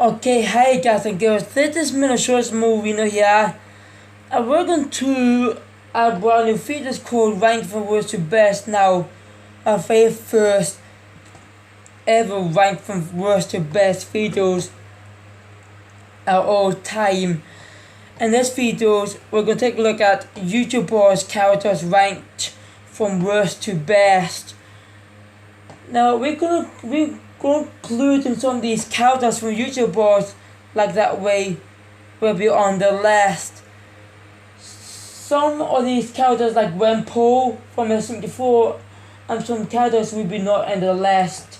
Okay, hi guys and girls, this is Minnesota's movie here. We're going to a brand new features called Rank from Worst to Best now. Our very first ever Rank from Worst to Best videos of all time. In this videos, we're going to take a look at YouTubers' characters ranked from worst to best. Now we're going to include in some of these characters from YouTubers, like that way will be on the list. Some of these characters like Paul from S74 and some characters will be not in the list,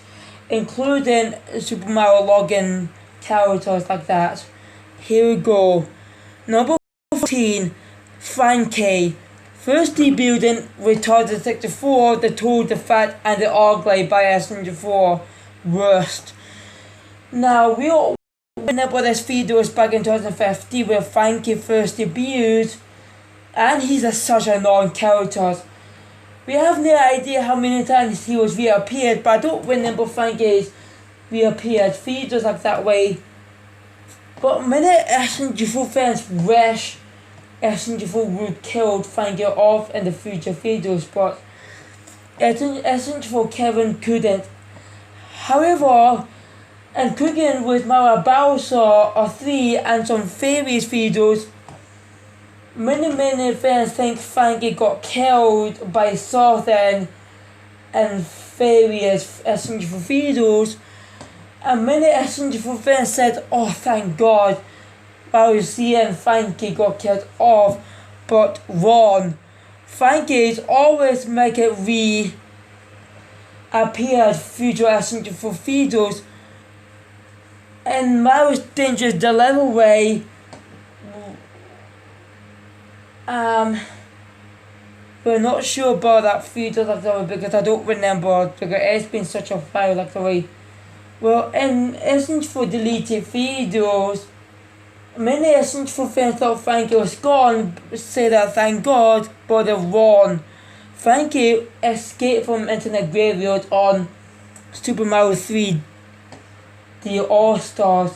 including Super Mario Login characters like that. Here we go. Number 14, Frankie. First debuted in Retarded 64, The Tall, The Fat and The Ugly by S74. Worst. Now we all remember this video was back in 2015 where Frankie first debuted, and he's such a annoying character. We have no idea how many times he was reappeared, but I don't remember Frankie's reappeared videos like that way. But many S74 fans wish S74 would killed Frankie off in the future videos, but S74 Kevin couldn't. However, in cooking with Mara Bowser or 3 and some fairies videos, many fans think Frankie got killed by Southern and fairies S74 videos, and many S74 fans said, "Oh, thank God, Bowser and Frankie got killed off," but wrong. Frankie is always make it appeared future S74 videos and Mario's Dangerous Dilemma way. We're not sure about that video like that way because I don't remember, because it's been such a while like that way. Well, in S74 deleted videos, many S74 fans thought Frankie was gone, say that thank God, but they're wrong. Frankie escaped from internet graveyard on Super Mario 3, the All-Stars,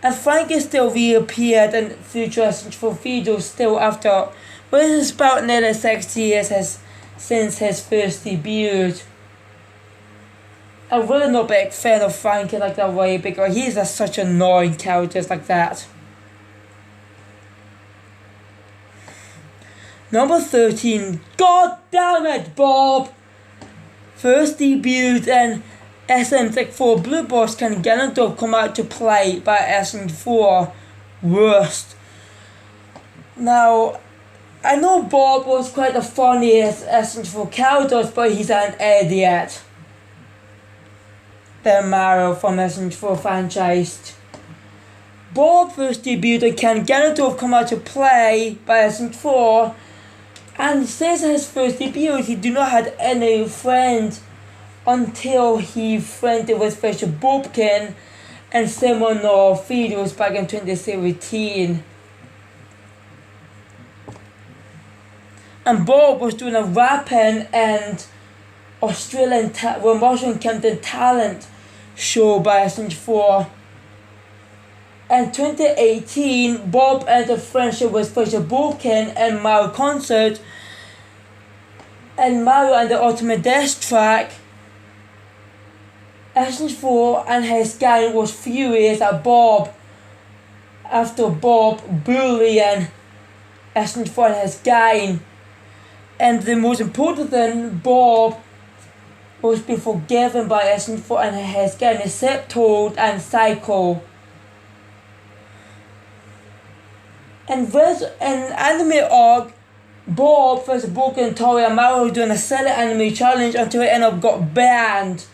and Frankie still reappeared in future S74 videos still after, but it's about nearly 6 years since his first debut. I'm really not a big fan of Frankie like that way because he's such annoying characters like that. Number 13, God damn it, Bob! First debuted in SM64 Blue Boss Can Ganondorf come out to play by SM4. Worst. Now, I know Bob was quite the funniest SM4 characters, but he's an idiot. The Mario from SM4 franchise. Bob first debuted in Can Ganondorf come out to play by SM4. And since his first debut, he did not have any friends until he friended with Fisher Bobkin and similar videos back in 2017. And Bob was doing a rapping and Russian Campton talent show by S74. In 2018, Bob entered friendship with Fisher Bobkin and Mario concert and Mario and the Ultimate Death track. S74 and his gang was furious at Bob after Bob bullying S74 and his gang. And the most important thing, Bob was being forgiven by S74 and his gang except Toad and Psycho. And there's an anime arc, Bob first broken Tori and Mario doing a silly anime challenge until it ended up got banned.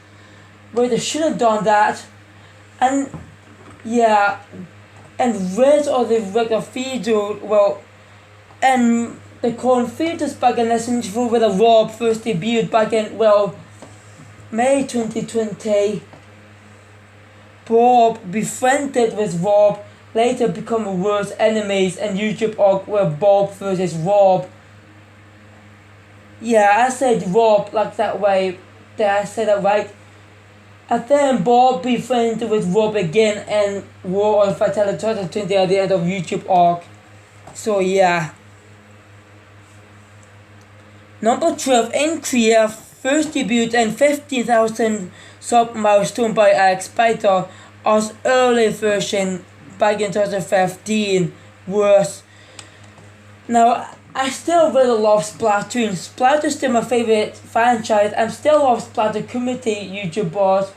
But they should have done that. And yeah, and rest of the regular video, well, and the current features back in S74 with Rob first debuted back in, well, May 2020. Bob befriended with Rob, later become worst enemies, and YouTube arc where Bob versus Rob. Yeah, I said Rob like that way. Did I say that right? And then Bob befriended with Rob again and War on Fatality 2020 at the end of YouTube arc. So yeah. Number 12, in Korea, first debut and 15,000 sub milestone by Alex Spider as early version back in 2015 was. Now, I still really love Splatoon. Splatoon is still my favorite franchise. I still love Splatoon community YouTubers.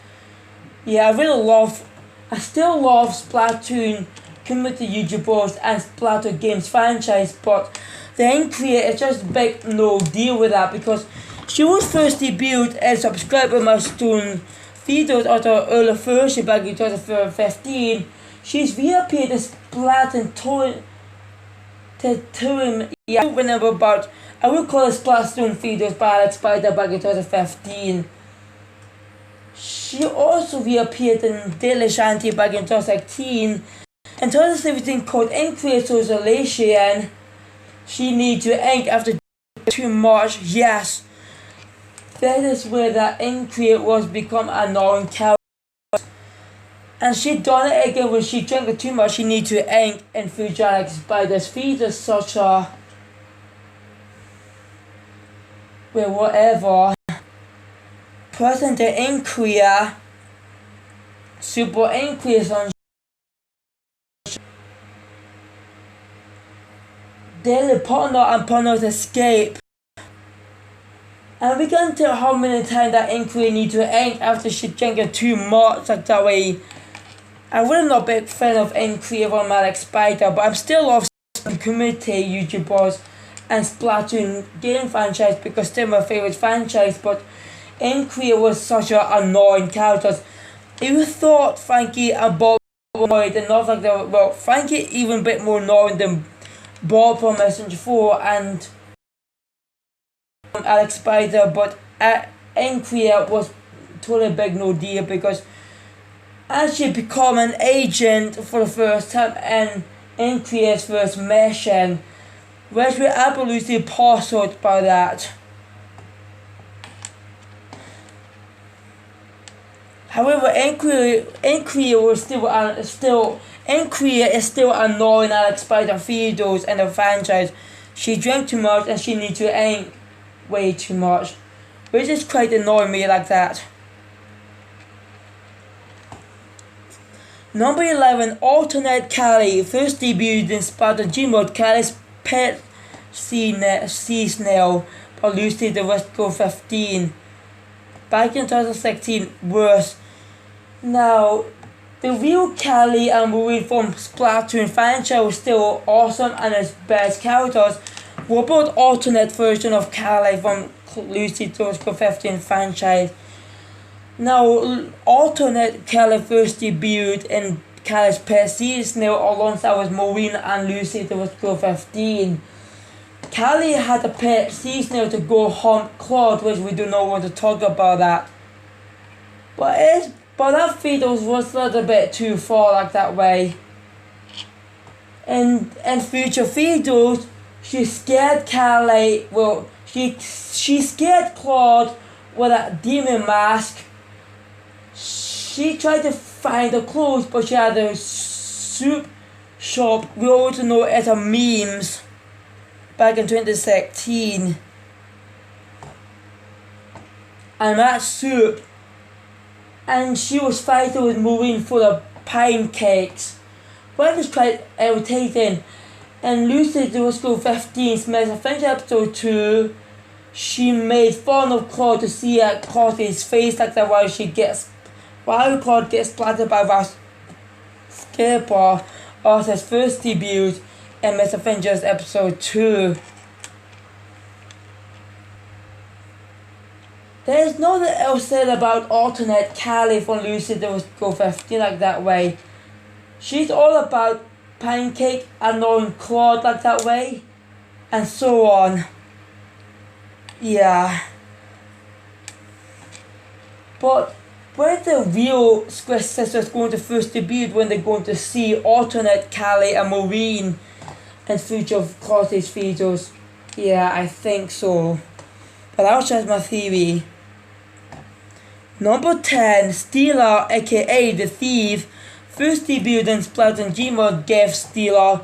Yeah, I still love Splatoon community YouTubers and Splatoon games franchise, but the Increa is just a big no deal with that because she was first debuted as subscriber milestone videos out of early version back in 2015. She's reappeared in Splatoon touring, yeah, whenever about, I would call it Splatoon videos by Alex Spider back in 2015. She also reappeared in Daily Shanty back in 2016. In 2017 called Increase Isolation. She needs to ink after too much, yes. That is where the Increase was become a annoying character. And she done it again when she drank too much. She need to ink and future Alex Spider's feet is such a, well, whatever. Present day in Korea, super increase on daily partner and partner's escape. And we can tell how many times that Inquiry need to ink after she drank too much like that way. I'm really not a big fan of Inquiry from Alex Spider, but I'm still love community YouTubers and Splatoon game franchise because they're my favorite franchise, but Inquiry was such an annoying character. If you thought Frankie and Bob were annoyed and not like that, well, Frankie even a bit more annoying than Bob from Messenger 4 and Alex Spider, but Inquiry was totally a big no deal because as she become an agent for the first time and Inquiry's first mission, which we absolutely puzzled by that. However, Inquiry was Inquiry is still annoying Alex Spider videos and the franchise. She drank too much and she needs to ink way too much, which is quite annoying me like that. Number 11, Alternate Callie, first debuted in Spartan Gmod. Callie's pet sea snail, produced the Westco 15. Back in 2016 was. Now, the real Callie and Maureen from Splatoon franchise was still awesome and its best characters were both alternate version of Callie from Lucy Tosco 15 franchise. Now, alternate Callie first debuted in Callie's Pet Sea Snail alongside with Maureen and Lucy Tosco 15. Callie had a pet sea snail to go hunt Claude, which we do not want to talk about that. But that video was a little bit too far like that way. In future videos, she scared Callie, well, she scared Claude with a demon mask. She tried to find the clothes, but she had a soup shop, we also know it as a memes, back in 2016. And that soup, and she was fighting with Maureen for the pancakes. Well, was quite irritating. And Lucy Driscoll 15's Mess Friendship episode 2, she made fun of Claude to see Claude's face like that while Claude gets splattered by that skipper of his first debut in Mess Avengers episode 2. There is nothing else said about alternate Callie from Lucy Driscoll 15 like that way. She's all about pancake and knowing Claude like that way, and so on. Yeah. But when the real Squid Sisters going to first debut, when they're going to see alternate Callie and Maureen in future of Claude's videos? Yeah, I think so. But that was just my theory. Number 10, Steeler, aka The Thief, first debuted in Splatoon Gmod Geoff Steeler.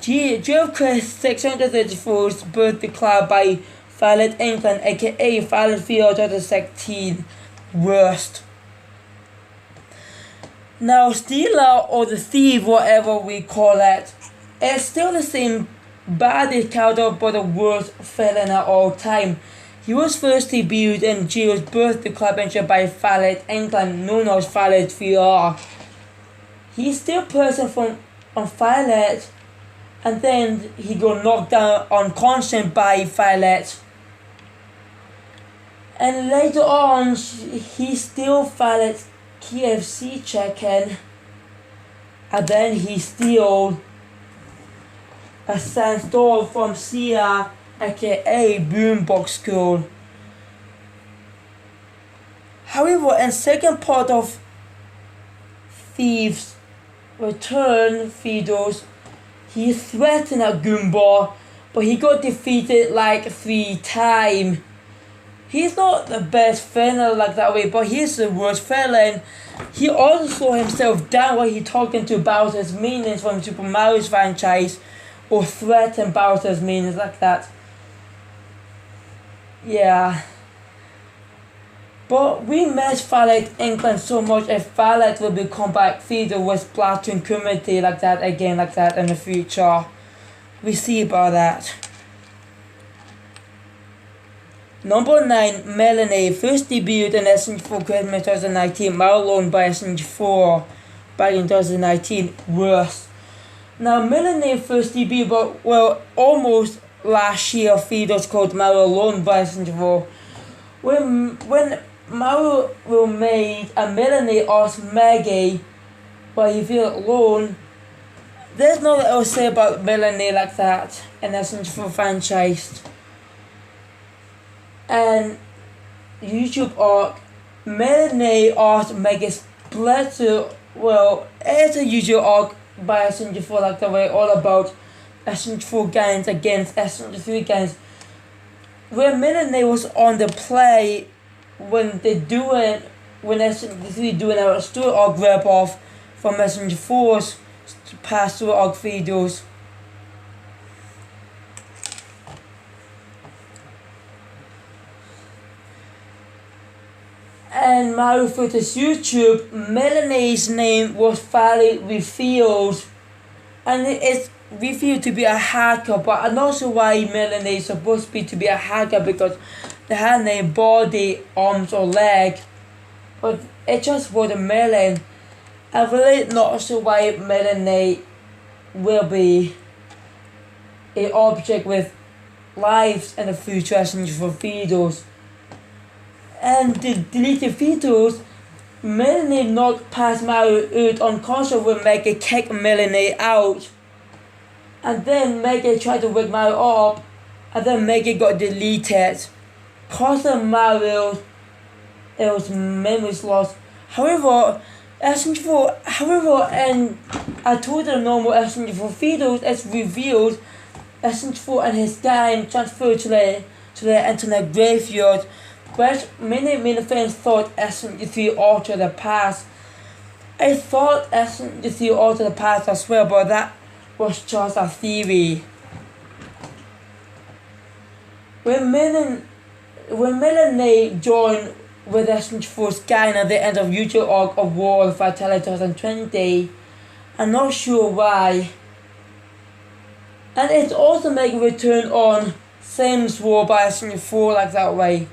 Geoff Chris 634's birthday cloud by Violet England, aka Violet 2016. Worst. Now, Steeler or The Thief, whatever we call it, it's still the same baddest character but the worst villain of all time. He was first debuted in Geo's birthday club injured by Violet England, known as Violet VR. He's still present on Violet, and then he got knocked down unconscious by Violet. And later on, he still Violet's KFC chicken, and then he stole a sandstorm from Sia, aka Boombox School. However, in second part of Thieves Return videos, he threatened a Goomba, but he got defeated like 3 times. He's not the best villain like that way, but he's the worst villain. He also saw himself down while he talking to Bowser's minions from Super Mario's franchise, or threatened Bowser's minions like that. Yeah. But we miss Violet England so much. If Violet will become back feeder with Splatoon community like that again, like that in the future. We see about that. Number 9, Melanie, first debuted in SNG4 Christmas 2019, Marlon by SNG4 back in 2019, worse. Now Melanie first debuted, but well, almost last year, feeders called Marlon by SNG4. When Mario made and Melanie asked Maggie why he felt alone, there's nothing else to say about Melanie like that in SNG4 franchise. And YouTube arc, Melanie asked Maggie Splitter, well, it's a YouTube arc by SNG4 like the way, all about SNG4 games against SNG3 games. When Melanie was on the play, when SNG3 doing a story arc rip off from SNG4's past story arc videos. And Mario Footer's YouTube, Melanie's name was finally revealed, and it's revealed to be a hacker, but I'm not sure why Melanie is supposed to be a hacker, because they had no body, arms or leg, but it just was a Melon. I'm really not sure why Melanie will be an object with lives in the future for videos. And the deleted videos, Melanie knocked past Mario out unconscious when Maggie kicked Melanie out. And then Maggie tried to wake Mario up, and then Maggie got deleted. Causing Mario, it was memories lost. However, SNG4, and I told the normal SNG4 videos, it's revealed SNG4 and his gang transferred to the internet graveyard, which many fans thought SNG3 altered the past. I thought SNG3 altered the past as well, but that was just a theory. When Melanie joined with SNG4's gang at the end of YouTube arc of War of Vitality 2020, I'm not sure why. And it's also making a return on Sims War by SNG4 like that way.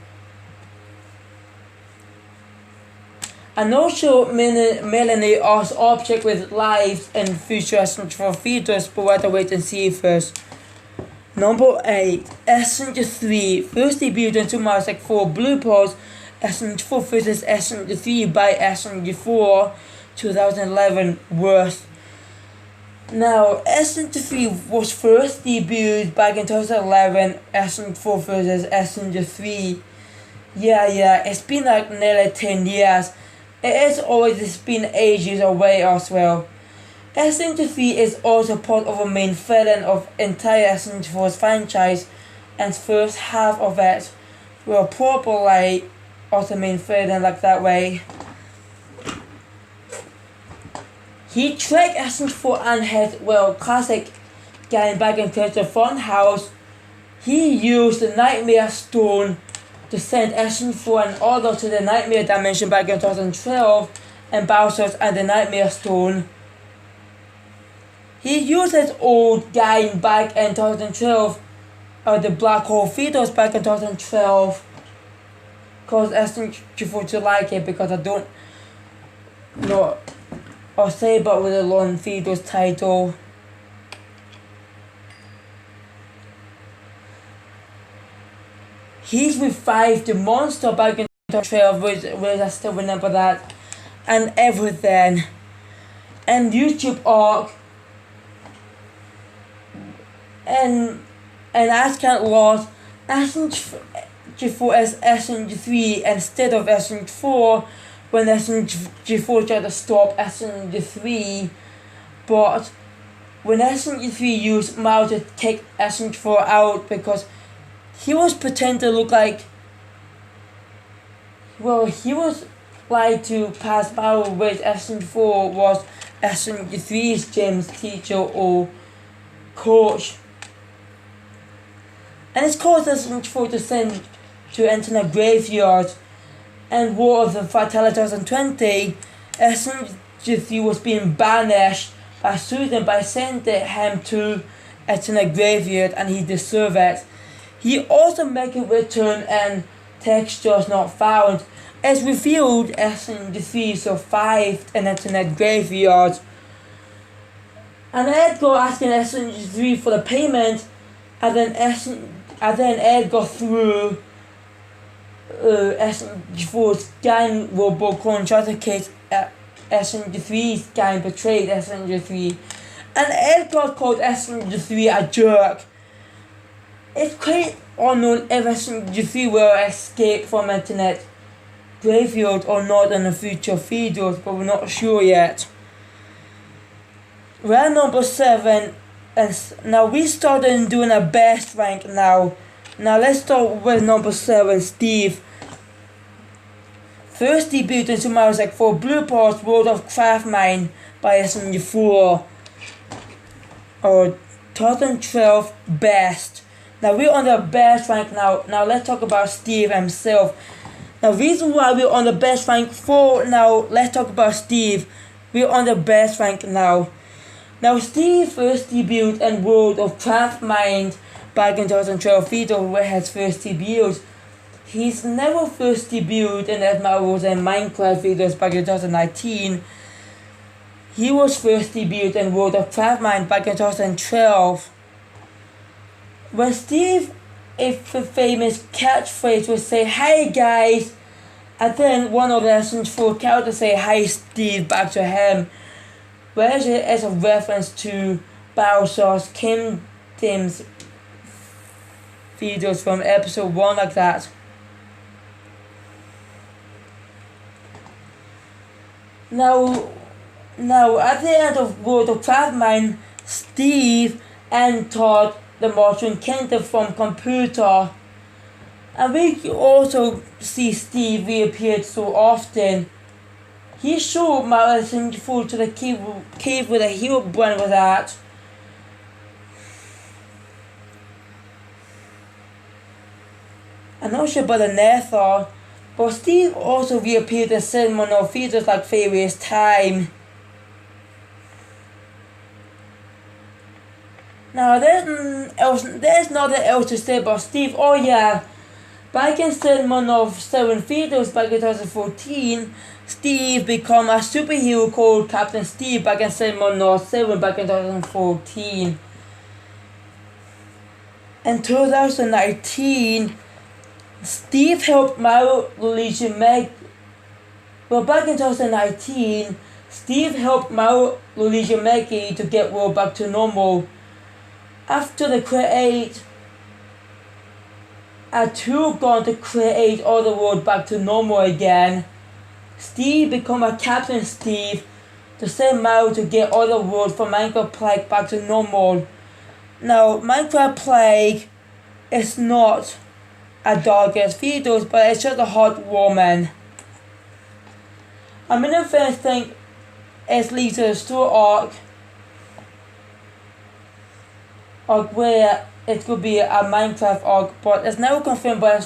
I'm not sure Melanie asked object with lives in future SNG4 features, but we'll have to wait and see first. Number 8, SNG3, first debuted in Super Mario 64 Blue Pulse, SNG4 vs SNG3 by SNG4 2011, worst. Now, SNG3 was first debuted back in 2011, SNG4 vs SNG3. Yeah, it's been like nearly 10 years. It's been ages away as well. SNG3 is also part of a main villain of entire SNG4's franchise, and first half of it will probably also main villain like that way. He tracked Essence 4 and his classic game back into the front house. He used the Nightmare Stone to send Essence 4 and Order to the Nightmare Dimension back in 2012 and Bowser's and the Nightmare Stone. He used his old game back in 2012 the Black Hole Feeders back in 2012. Cause Essence 4 to like it because I don't know or say about with the Lone Feeders title. He's revived the monster back in 2012, which I still remember that, and everything. And YouTube arc, and I can't lost Essence 4 as Essence 3 instead of Essence 4 when Essence 4 tried to stop Essence 3, but when Essence 3 used Mao to take Essence 4 out because he was pretending to look like, he was like to pass Mao with Essence 4 was Essence 3's gym's teacher or coach. And it's caused Essence 4 to send to Internet Graveyard. And War of the Fatality 2020, Essence 3 was being banished by Susan by sending him to Internet Graveyard, and he deserved it. He also made a return and textures not found. As revealed, Essence 3 survived an Internet Graveyard. And Edgar asking Essence 3 for the payment, and then Edgar threw Essence 4's gang robot clone tried to case Essence 3's gang betrayed Essence 3, and Edgar called Essence 3 a jerk. It's quite unknown if Essence 3 will escape from Internet Graveyard or not in the future videos, but we're not sure yet. We're at number 7, and now we started doing a best rank now. Now let's start with number 7, Steve. First debut in Super Mario 64 Blue Parts World of Craftmine by Essence 4. Or 2012 best. Now we're on the best rank now. Now let's talk about Steve himself. Now reason why we're on the best rank for now, let's talk about Steve. We're on the best rank now. Now Steve first debuted in World of Craftmine back in 2012 video where his first debut. He's never first debuted in Ed Marvel's and Minecraft videos back in 2019. He was first debuted in World of Craftmine back in 2012. When Steve, a famous catchphrase would say, "Hey guys," and then one of the Essence 4 characters say, "Hi Steve," back to him. Whereas it is a reference to Bowser's Kingdom's videos from episode 1 like that. Now at the end of World of Craftmine, Steve entered the Mushroom Kingdom from computer. And we also see Steve reappeared so often. He showed Mario 64 to the cave where the hero brand was at. I'm not sure about the Nether, but Steve also reappeared in ceremonial features like various time. Now there's nothing else to say about Steve. Oh yeah, back in ceremonial 7 features back in 2014, Steve became a superhero called Captain Steve back in ceremonial 7 back in 2014. In 2019, Steve helped Mario, Luigi, back in 2019, Steve helped Mario, Luigi, to get world back to normal. After the create a tool gone to create all the world back to normal again, Steve became a Captain Steve to send Mario to get all the world from Minecraft Plague back to normal. Now, Minecraft Plague is not a dog as videos, but it's just a hot woman. I mean, the first thing is leads to a story arc where it could be a Minecraft arc, but it's never confirmed by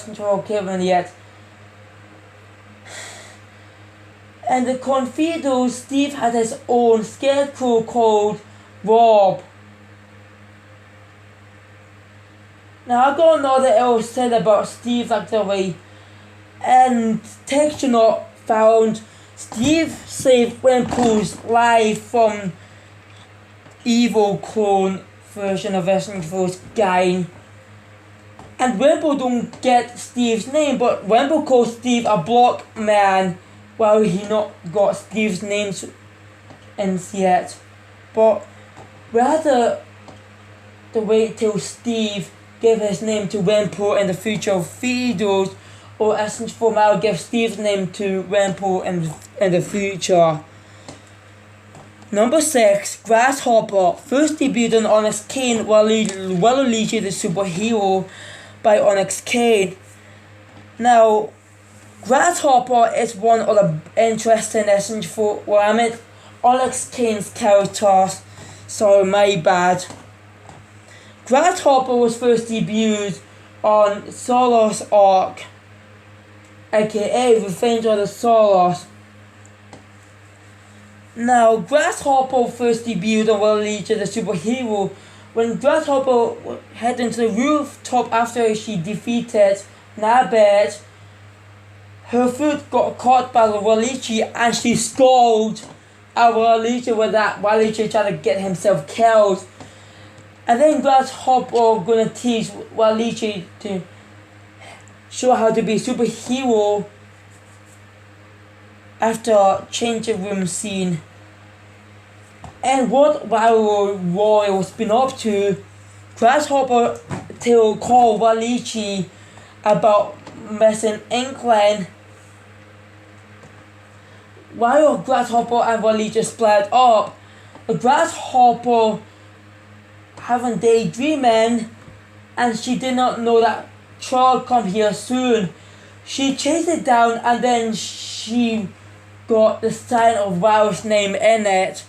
Kevin yet. And the Confido, Steve had his own scarecrow called Rob. Now I don't know that it was said about Steve actually, and Texture found Steve saved Wimple's life from evil clone version of Resident Evil's game. And Wimple don't get Steve's name, but Wimple calls Steve a block man, while he not got Steve's name in yet. But we had to wait till Steve gave his name to Wimple in the future of videos, or Essence 4 will give Steve's name to Wimple in the future. Number 6, Grasshopper, first debuted on Onyx Kane, Waluigi the Superhero by Onyx Kane. Now, Grasshopper is one of the interesting Essence 4, well I meant Onyx Kane's characters, so my bad. Grasshopper was first debuted on Solos Arc, aka Revenge of the Solos. Now, Grasshopper first debuted on Waluigi the Superhero when Grasshopper headed into the rooftop after she defeated Nabbit. Her foot got caught by the Waluigi and she scolded at Waluigi with that Waluigi trying to get himself killed. And then Grasshopper gonna teach Waluigi to show how to be a superhero after changing room scene. And what Roy was been up to, Grasshopper to call Waluigi about missing Inkling. While Grasshopper and Waluigi split up, Grasshopper having daydreaming, and she did not know that Troll come here soon. She chased it down and then she got the sign of Wow's name in it.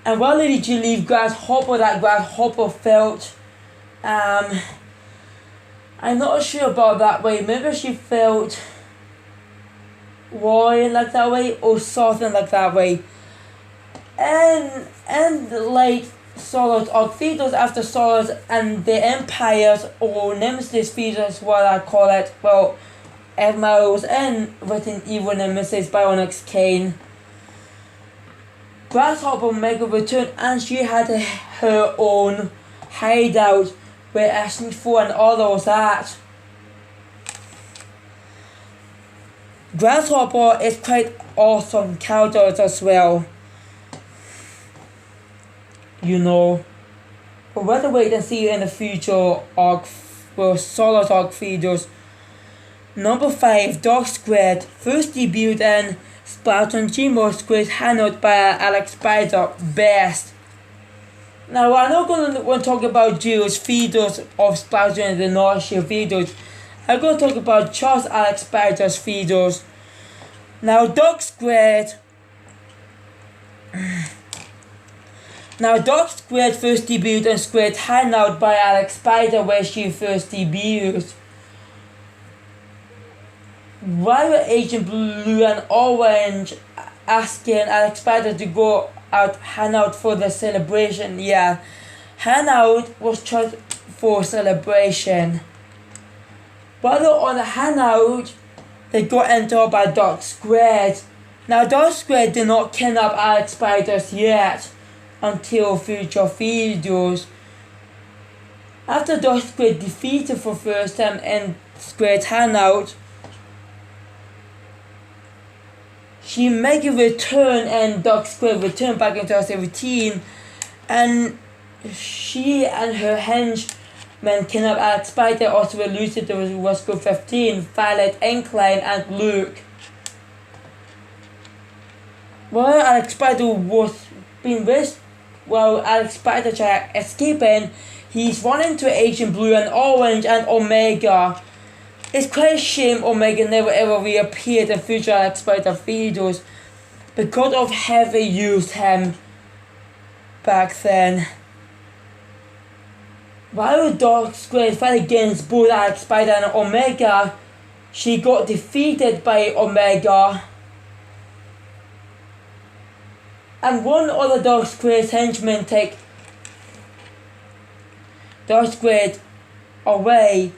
And Waluigi leave Grasshopper that Grasshopper felt, I'm not sure about that way, maybe she felt Roy like that way or something like that way. And like Solos Arc Feeders after Solos and the Empires or Nemesis Feeders, what I call it, well, Admirals and Resident Evil Nemesis by Onyx Kane. Grasshopper made a return and she had her own hideout where Essence 4 and others at. Grasshopper is quite awesome characters as well. You know. But we'll have to wait and see in the future arc for Solos Arc Feeders. Number 5, Dog Squid, first debuted in Splatoon Gmod Squid Hangout by Alex Spider, best. Now I'm not going to talk about Geo's feeders of Splatoon and the Nausea feeders. I'm going to talk about Charles Alex Spider's feeders. Now Dog Squid first debuted in Squid Hangout by Alex Spider where she first debuted. While Agent Blue and Orange asking Alex Spider to go out hangout for the celebration. Yeah, hangout was chosen for celebration. While they're on the hangout, they got entered by Dog Squid. Now Dog Squid did not kidnap Alex Spiders yet until future videos. After Dog Squid defeated for first time in Squid Hangout, she made a return and Dog Squid returned back into her routine, and she and her henchmen kidnapped Alex Spider, also elusive to Roscoe 15, Violet, Inkling and Luke. While Alex Spider was being while Alex Spider tried escaping, he's run into Agent Blue and Orange and Omega. It's quite a shame Omega never ever reappeared in future Alex Spider videos because of how they used him back then. While Dark Squid fight against both Alex Spider and Omega, she got defeated by Omega. And one other Dark Squid's henchmen take Dark Squid away.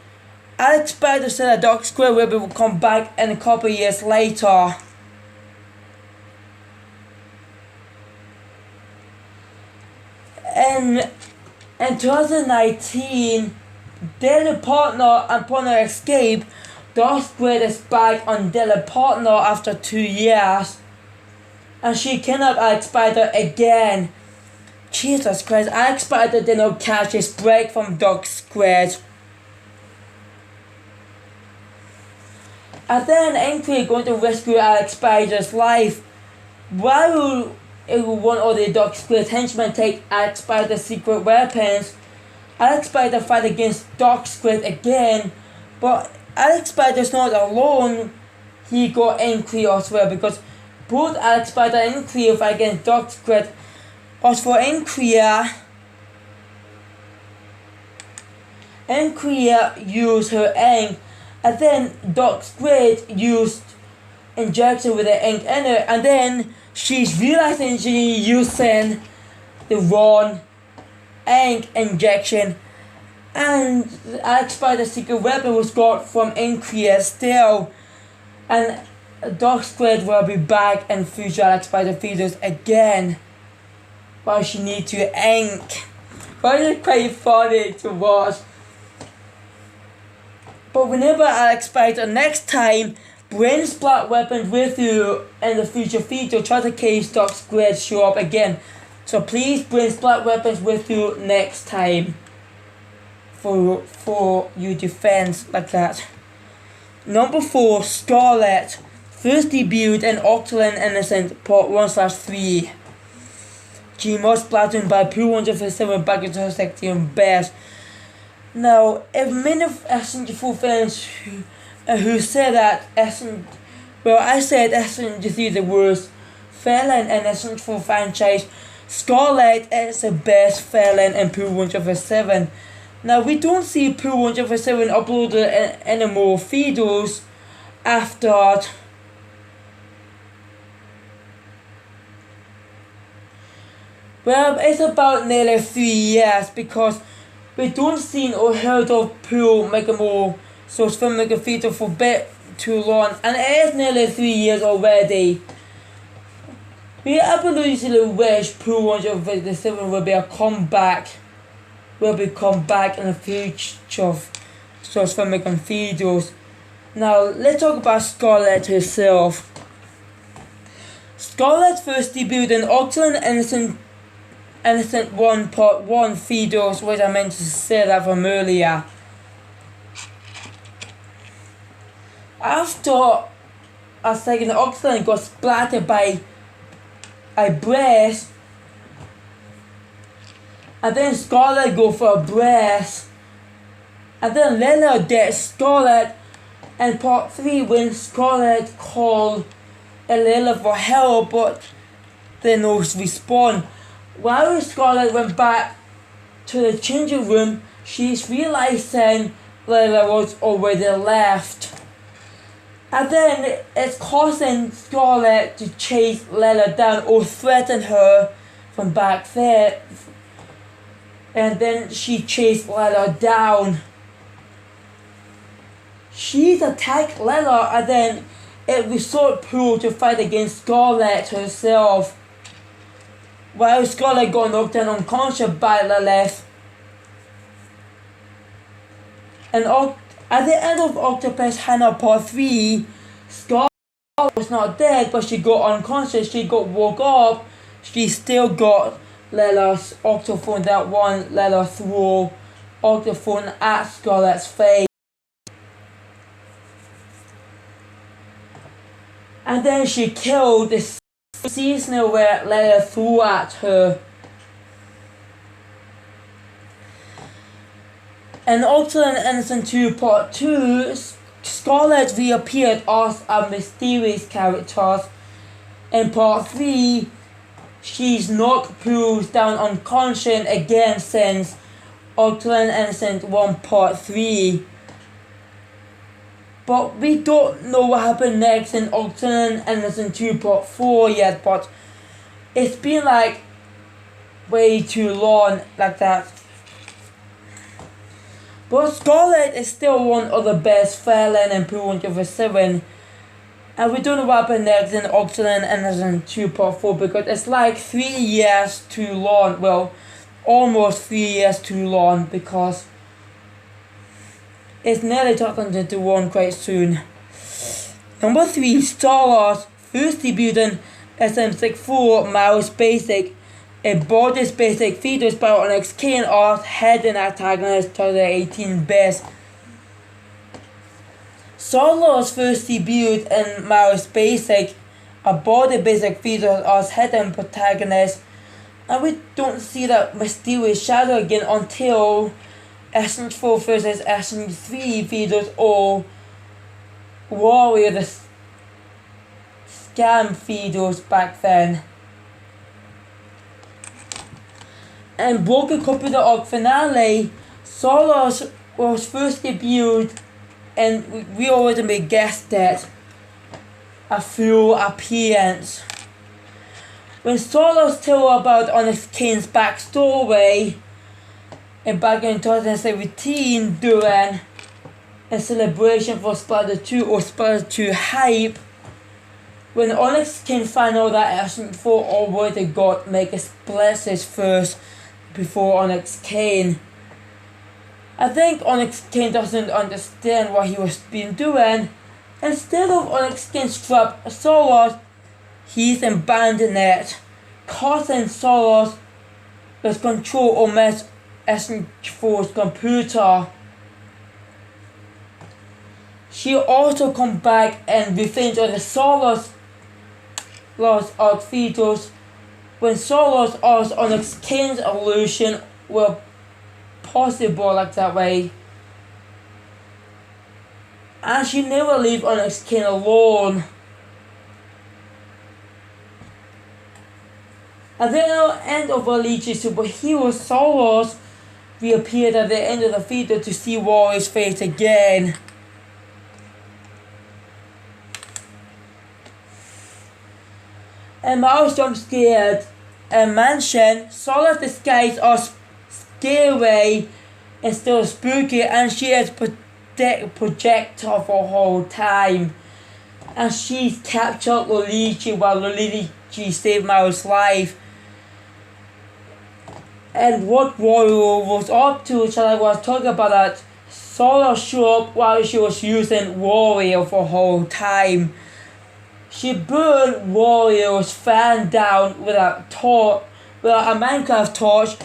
Alex Spider said that Dark Squid will come back in a couple of years later. In 2019, Daily Partner and Partner Escape, Dark Squid is back on Daily Partner after 2 years. And she kidnapped Alex Spider again. Jesus Christ, Alex Spider did not catch his break from Dark Squid. And then Inky going to rescue Alex Spider's life. While one of the Dark Squid's henchmen take Alex Spider's secret weapons, Alex Spider fight against Dark Squid again, but Alex Spider's not alone. He got Inky as well, because both Alex Spider and Inky fight against Dark Squid. As for Inky used her ink, and then Dark Squid used injection with the ink in it, and then she's realizing she's using the wrong ink injection, and Alex Spider's secret weapon was got from Inky still, and Dark Squid will be back in future Alex Spider videos again, while she needs to ink. But it's quite funny to watch. But whenever Alex Spider next time brings black weapons with you in the future video, try to case Dark Squid show up again. So please bring black weapons with you next time for your defense like that. Number 4, Scarlet. First debuted in Octoling Innocent Part 1/3. She was platooned by 257 back into her section best. Now, if many of SNG4 fans who said that I said SNG3 is the worst villain in SNG4 franchise, Scarlet is the best villain in Pool 157. Now, we don't see Pool 157 uploaded in any more videos after well, it's about nearly 3 years, because we don't see or heard of Pool making more source filmmaker video for a bit too long, and it is nearly 3 years already. We absolutely wish Pool 157 will be come back in the future of source filmmaking videos. Now let's talk about Scarlet herself. Scarlet first debuted in Octoling Innocent 1 Part 1 videos, which I meant to say that from earlier. After a second, Octoling got splattered by a breast, and then Scarlet go for a breast, and then Lila gets Scarlet in Part 3 when Scarlet called Lila for help, but they no respond. While Scarlet went back to the changing room, she's realizing Lila was already left. And then it's causing Scarlet to chase Lila down or threaten her from back there. And then she chased Lila down. She's attacked Lila, and then it resorted Pool to fight against Scarlet herself. While Scarlet got knocked down unconscious by Lilith. And at the end of Octopus Hannah Part 3, Scarlet was not dead, but she got unconscious, she got woke up. She still got Lila's octophone, that one Lila threw octophone at Scarlet's face. And then she killed the seasonal where Lila threw at her. In Ultra and Innocent 2 Part 2, Scarlet reappeared as a mysterious character. In Part 3, she's knocked Pools down unconscious again since Ultra and Innocent 1 Part 3. But we don't know what happened next in Ultra and Innocent 2 Part 4 yet, but it's been like way too long like that. But Scarlet is still one of the best Fairland and Pool 7, and we don't know what happened next in Ultra and Innocent 2 Part 4 because it's like 3 years too long. Well, almost 3 years too long because it's nearly turning into one quite soon. Number 3, Star Wars first debuted in SM64 Mouse Basic, a Borders Basic features by Onyx Kane art, head and antagonist to the 18 best. Star Wars first debuted in Mouse Basic, a Border Basic features as head and protagonist, and we don't see that mysterious shadow again until Essence 4 versus Essence 3 features or Warrior the scam features back then. And Broken Computer Arc Finale, Solos was first debuted and we already guessed it, a full appearance. When Solos told about Onyx Kane's backstory, and back in 2017 during a celebration for Splatter 2 or Splatter 2 hype, when Onyx Kane found out that Essence 4 already got Mega Splashes first before Onyx Kane. I think Onyx Kane doesn't understand what he was been doing. Instead of Onyx Kane strap Solos, he's abandoned it, causing Solos with control or mess Essence 4's computer. She also come back and revenge on the Solos lost arc features when Solos asked Onyx Kane's illusion were possible like that way. And she never leave Onyx Kane alone. At the end of Allegiance Superhero, Solos reappeared at the end of the feature to see Warrior's face again. And Mouse jump scared and mansion, Solos disguised as scary and still spooky, and she is projector for whole time. And she captured Luigi while Luigi saved Mouse's life. And what Warrior was up to, so I was talking about that, Solos showed up while she was using Warrior for whole time. She burned Warrior's fan down with a Minecraft torch,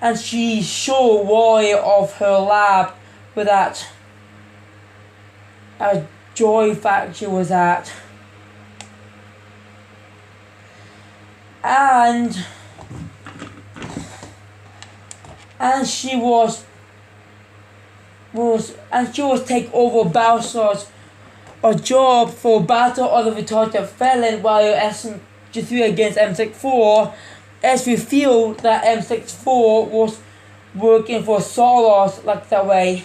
and she showed Warrior of her lab with that a Joy Factory was at. And she was take over Bowser's a job for Battle of the Retarded Felon while SMG3 against M64, as we feel that M64 was working for Solos like that way.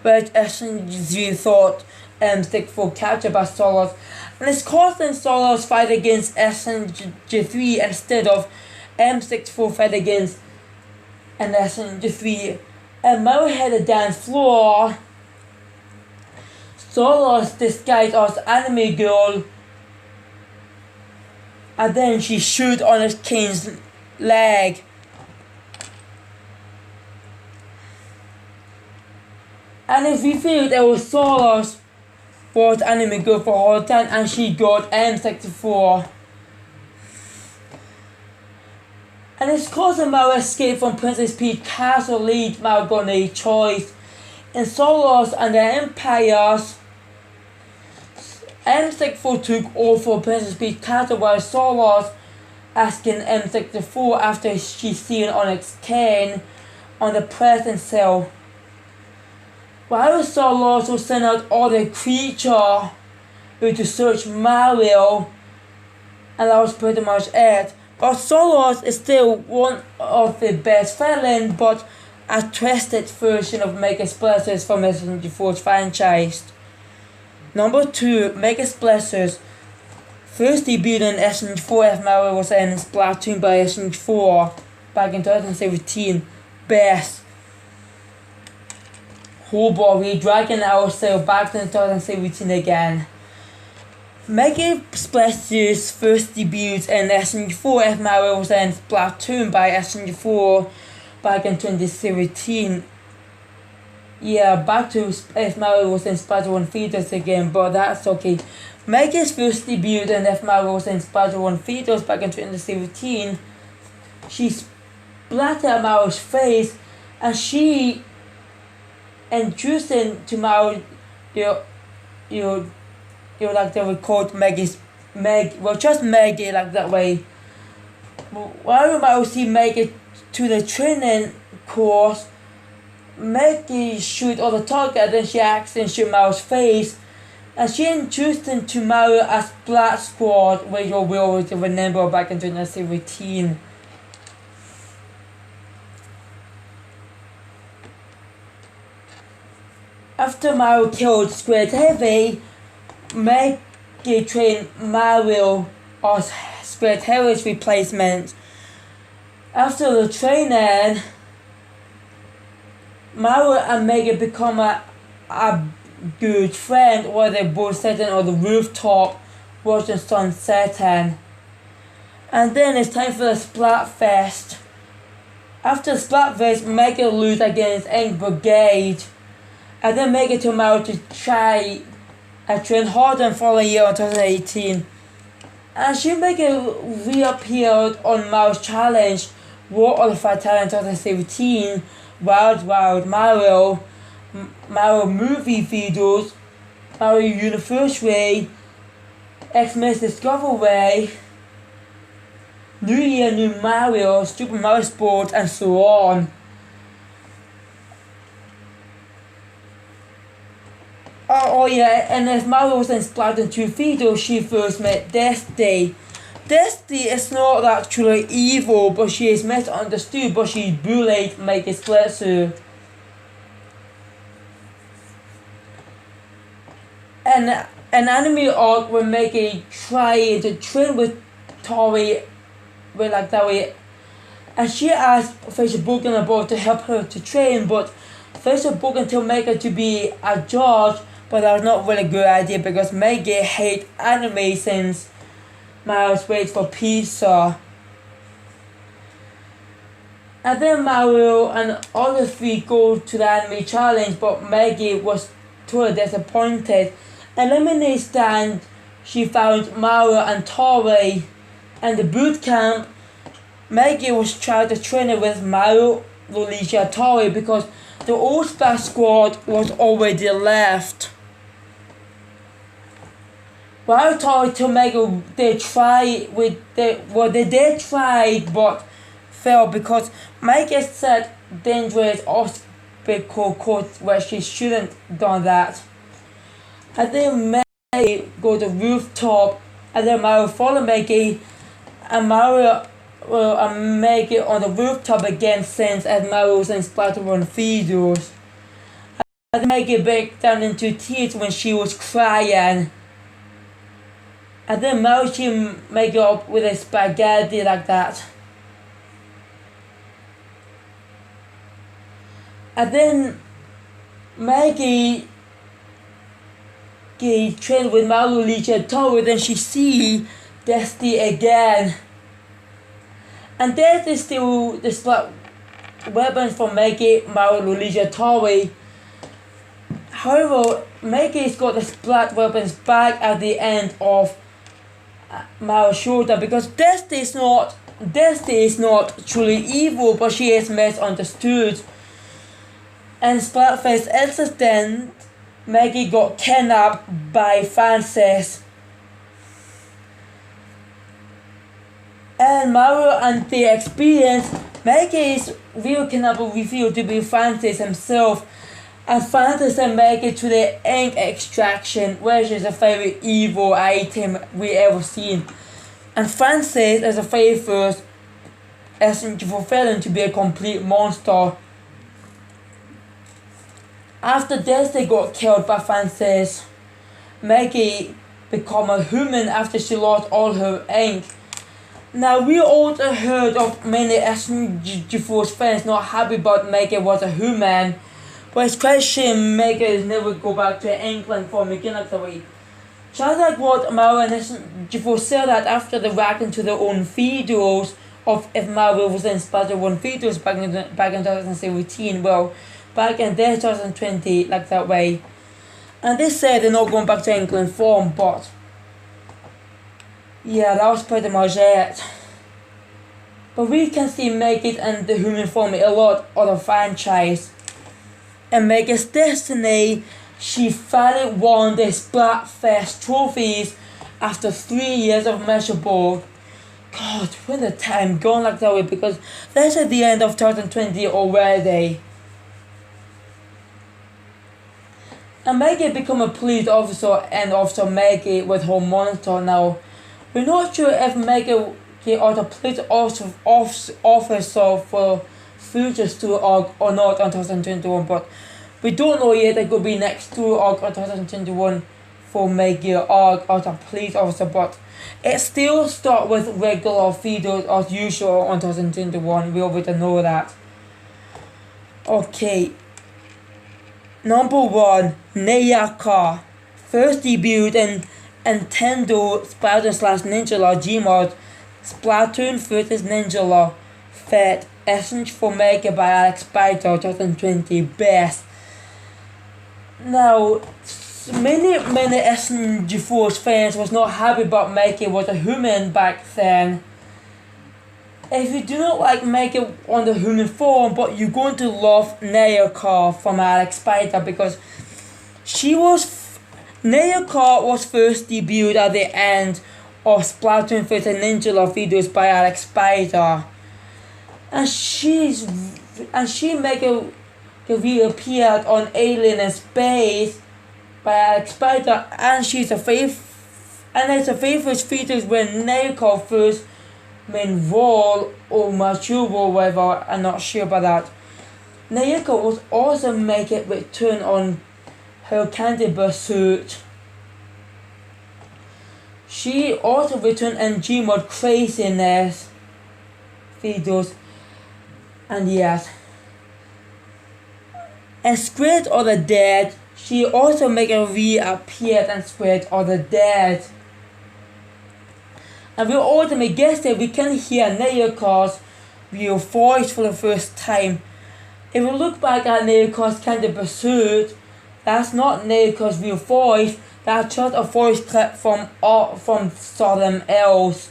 But SMG3 thought M64 captured by Solos, and it's causing Solos fight against SMG3 instead of M64 fight against an SMG3. And Mo had a dance floor. Solos disguised as anime girl, and then she shoot Onyx Kane's leg. And if we feel it was Solos was anime girl for all time, and she got M64. And it's causing Mao escape from Princess Peach Castle lead Mao got a choice. In Solos and the Empires, M64 took over Princess Peach Castle while Solos asking M64 after she seen Onyx Kane on the prison cell. While Saul also sent out other creatures to search Mario, and that was pretty much it. But Solos is still one of the best villains, but a twisted version of Mega Splashers from SNG4's franchise. Number 2, Mega Splashers. First debuted in SNG4 as Mario was in Splatoon by SNG4 back in 2017. Best. Oh boy, we're dragging ourselves back to 2017 again. Mega Splashers first debuted in SNG4 as Mario was in Splatoon by SNG4 back in 2017. Yeah, back to as Mario was in Splatoon Feeders again, but that's okay. Mega's first debuted in F Mario was in Splatoon Feeders back in 2017. She splattered Mario's face, and she introduced into Mario, like they would call just Maggie, like that way. While Mario see Maggie to the training course, Maggie shoot all the target, then she accidentally shoot Mario's face, and she introduced into Mario as Black Squad, which we always remember back in 2017. After Mario killed Squid Heavy, Maggie trained Mario as Squid Heavy's replacement. After the training, Mario and Maggie become a good friend, where they both sitting on the rooftop watching sun setting. And then it's time for the Splatfest. After the Splatfest, Maggie lose against Ink Brigade, and then Maggie told Mario to try and train harder and follow year in 2018. And she reappeared on Mario's challenge, War of the Fatality in 2017, Wild Mario, Mario movie videos, Mario University, Xmas Discovery, New Year New Mario, Super Mario Sports, and so on. Oh yeah, and as Mario was in Splatoon 2 video, she first met Destiny. Destiny is not actually evil, but she is misunderstood, but she bullied Mega Splasher. And an anime arc where Mega tried to train with Tori, like that way, and she asked Facebook and about to help her to train, but Facebook until Mega to be a judge, but that was not really a good idea because Mega hates anime since Mario's waits for pizza. And then Mario and other three go to the anime challenge, but Maggie was totally disappointed. In Lemonade Stand, she found Mario and Tori. And the boot camp, Maggie was trying to train it with Mario, Luigi, and Tori because the old Splash Squad was already left. While Tori to Maggie, they did try but failed because Maggie said dangerous obstacle course where she shouldn't done that. And then Maggie go to the rooftop, and then Mario follow Maggie, and Mario and Maggie on the rooftop again since as Mario was in Splatoon videos. And then Maggie broke down into tears when she was crying. And then Mario she make it up with a spaghetti like that. And then Maggie trained with Mario, Luigi, and Tori, then she see Destiny again. And that is still the splat weapons for Maggie, Mario, Luigi, and Tori. However, Maggie's got the splat weapons back at the end of Mario's shoulder because Destiny is not truly evil, but she is misunderstood. And Splatfest incident, Maggie got kidnapped by Francis. And Mario and the experience, Maggie's real kidnapper revealed to be Francis himself. And Francis then make it to the ink extraction, which is a very evil item we ever seen. And Francis is the very first essential villain to be a complete monster. After this, they got killed by Francis. Maggie become a human after she lost all her ink. Now, we also heard of many SNG4's fans not happy about Maggie was a human, but it's quite shame Maggie never go back to England from again like the way. Just like what Marvel and SNG4 said that after they reacted to their own videos of if Marvel was inspired their own videos back in 2017, well, back in 2020, like that way. And they said they're not going back to England form, but yeah, that was pretty much it. But we can see Maggie and the human form in a lot of the franchise. And Maggie's Destiny, she finally won the Splatfest trophies after 3 years of miserable. God, when the time gone like that way, because that's at the end of 2020 already. And Maggie become a police officer and Officer Maggie with her monitor now. We're not sure if Maggie or the police officer for future Stuart Arc or not in 2021, but we don't know yet. It could be next Stuart Arc or 2021 for Maggie Arc or the police officer, but it still start with regular videos as usual on 2021. We already know that. Okay. Number 1, Nayaka. First debuted in Nintendo Spider/Ninja Law Gmod Splatoon vs Ninja Law Fed Essence for Mega by Alex Spider 2020 Best. Now, many SNG4's fans was not happy about Mega was a human back then. If you do not like Mega on the human form, but you're going to love Nayaka from Alex Spider because Nayaka was first debuted at the end of Splatoon vs Ninja Law videos by Alex Spider, and she reappeared on Alien in Space by Alex Spider, and it's a favorite features when Nayaka first main role or mature role, whatever. I'm not sure about that. Nayaka was also make it return on her candy pursuit. She also returned in Gmod Craziness videos, and yes. And Squid or the Dead, she also make a reappeared in Squid or the Dead. And we ultimately guess that we can hear Nayaka's real voice for the first time. If we look back at Nayaka's Candy Pursuit, that's not Nayaka's real voice, that's just a voice clip from something else.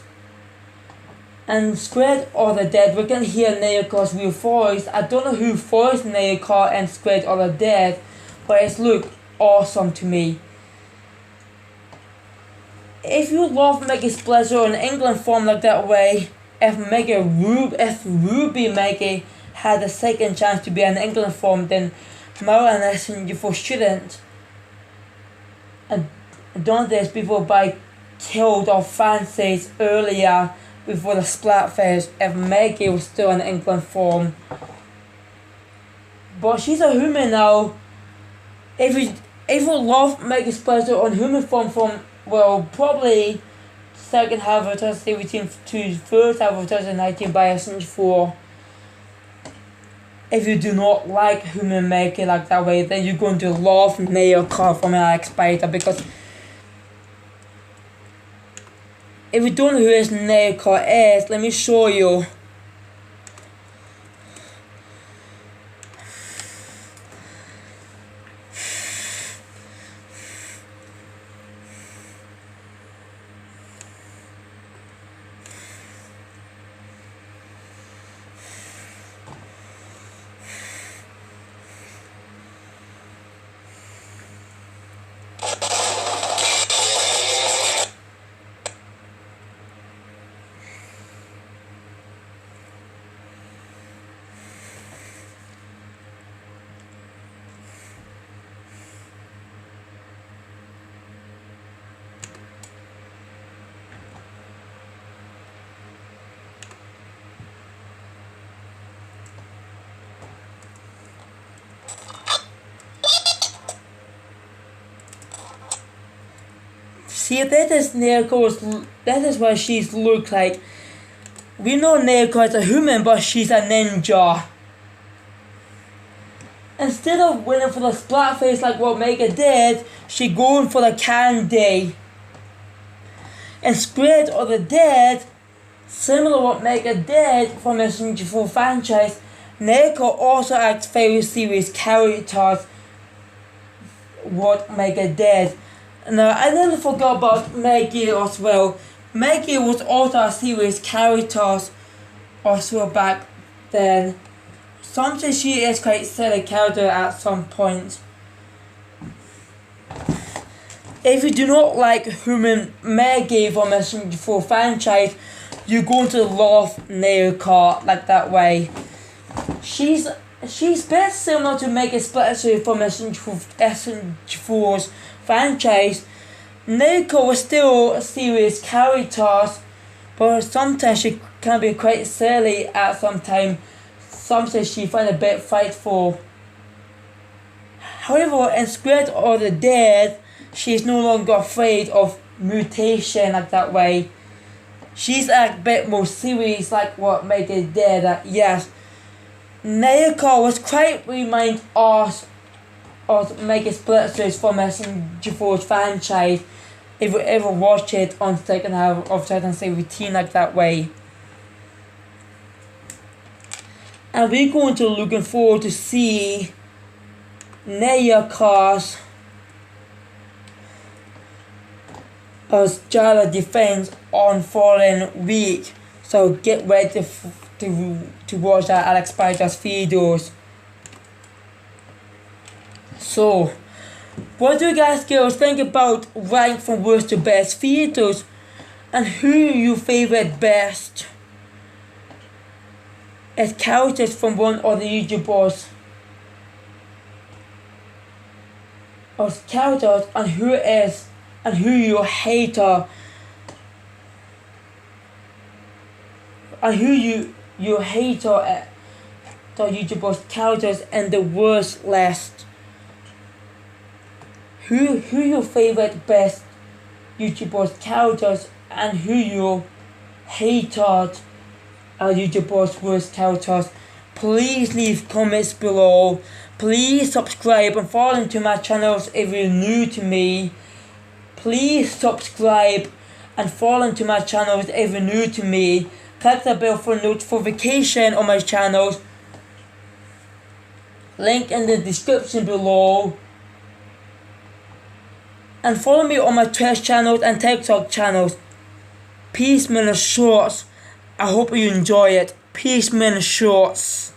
And Squid or the Dead, we can hear Nayaka's real voice. I don't know who voiced Nayaka and Squid or the Dead, but it's looked awesome to me. If you love Maggie Splitter in England form like that way, if Ruby Maggie had a second chance to be an England form, then Mara and SNG4 shouldn't. And don't these people by killed or Francis earlier before the Splatfest if Maggie was still in England form. But she's a human now. If you love Maggie Splitter on human form from, well, probably second half of 2017 to first half of 2019 by SNG4. If you do not like human Maggie like that way, then you're going to love Nayaka from Alex Spider, because if you don't know who Nayaka is, let me show you. See, that is Naoko, that is what she's look like. We know Naoko is a human, but she's a ninja. Instead of waiting for the splat face like what Mega did, she going for the candy. Instead of the dead, similar to what Mega did from the Ninja 4 franchise, Naoko also acts very serious characters what Mega did. Now, I never forgot about Maggie as well. Maggie was also a serious character as well back then. Sometimes she is quite silly character at some point. If you do not like human Maggie from the Ninja 4 franchise, you're going to love Naoko like that way. She's best similar to Mega Split from the Ninja 4's franchise. Naoko was still a serious character, but sometimes she can be quite silly at some time. Sometimes she finds a bit frightful. However, in Spirit of the Dead, she is no longer afraid of mutation like that way. She's a bit more serious like what Mega did. Yes, Naoko was quite remind us of Mega Split from the Ninja 4 franchise. If you ever watch it on second half of 2017 like that way. And we're going to looking forward to see Naoko's as Jada defense on following week. So get ready to watch that Alex Spider's videos. So, what do you guys girls think about rank from worst to best videos? And who you favorite best as characters from one of the YouTubers? As characters, and who you hater, and who you hater at the YouTubers characters and the worst list. Who your favorite best YouTubers characters and who you hated YouTubers worst characters? Please leave comments below. Please subscribe and follow to my channels if you're new to me. Please subscribe and follow to my channels if you're new to me. Click the bell for notification on my channels. Link in the description below. And follow me on my Twitch channels and TikTok channels. Peace, man, shorts. I hope you enjoy it. Peace, man, shorts.